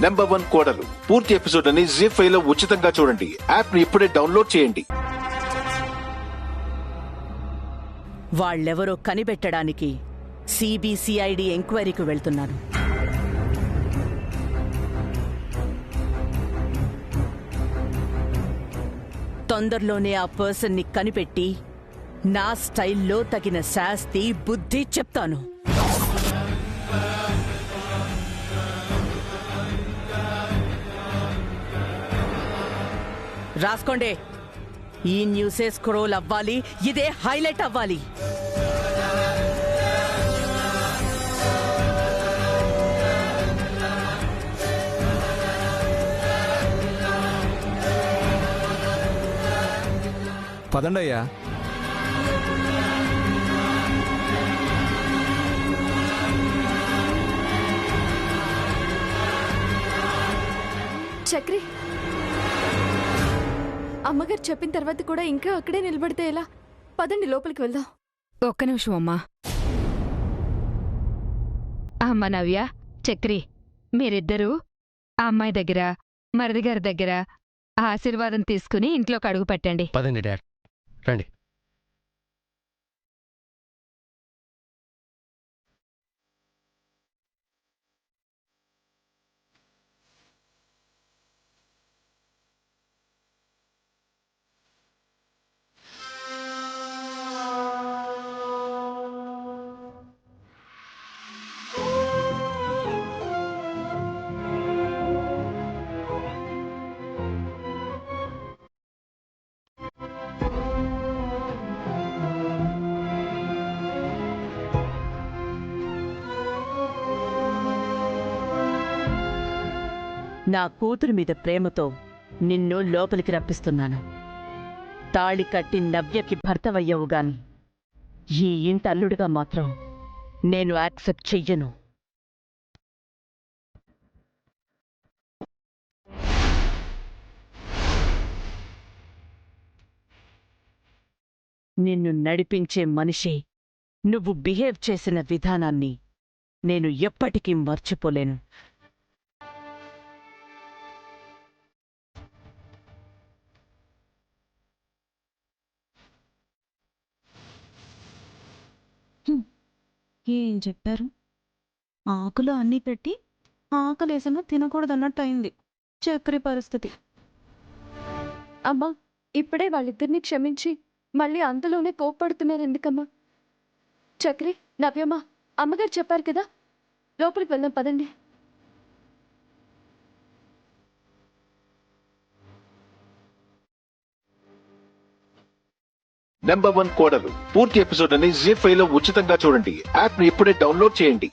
#1 కోడలు పూర్తి ఎపిసోడ్ అని జీ5 లో ఉచితంగా చూడండి. యాప్ ని ఇప్పుడే డౌన్లోడ్ చేయండి. వాళ్ళెవరో కనిపెట్టడానికి సిబిసిఐడి ఎంక్వైరీకి వెళ్తున్నాను. తొందరలోనే ఆ పర్సన్ ని కనిపెట్టి నా స్టైల్లో తగిన శాస్తి బుద్ధి చెప్తాను. రాసుకోండి. ఈ న్యూసే స్క్రోల్ అవ్వాలి, ఇదే హైలైట్ అవ్వాలి. పదండయ్యా. చక్రి, అమ్మగారు చెప్పిన తర్వాత కూడా ఇంకా అక్కడే నిలబడితే ఎలా? పదండి, లోపలికి వెళ్దాం. ఒక్క నిమిషం అమ్మా. అమ్మ నవ్య, చక్రి, మీరిద్దరూ ఆ అమ్మాయి దగ్గర, మరిది గారి దగ్గర ఆశీర్వాదం తీసుకుని ఇంట్లోకి అడుగు పెట్టండి. పదండి డాడ్, రండి. నా కూతురు మీద ప్రేమతో నిన్ను లోపలికి రప్పిస్తున్నాను. తాళి కట్టి నవ్యకి భర్తవయ్యవు గాని ఈ ఇంటి అల్లుడిగా మాత్రం నేను యాక్సెప్ట్ చెయ్యను. నిన్ను నడిపించే మనిషి నువ్వు బిహేవ్ చేసిన విధానాన్ని నేను ఎప్పటికీ మర్చిపోలేను. ఏం చెప్పారు? ఆకులు అన్నీ పెట్టి ఆకలేసిన తినకూడదన్నట్టు అయింది చక్రి పరిస్థితి. అమ్మా, ఇప్పుడే వాళ్ళిద్దరినీ క్షమించి మళ్ళీ అంతలోనే కోప్పడుతున్నారు ఎందుకమ్మా? చక్రి, నవ్యమ్మా, అమ్మగారు చెప్పారు కదా, లోపలికి వెళ్దాం పదండి. #1 కోడలు పూర్తి ఎపిసోడ్ అని జీ5 లో ఉచితంగా చూడండి. యాప్ ని ఇప్పుడే డౌన్లోడ్ చేయండి.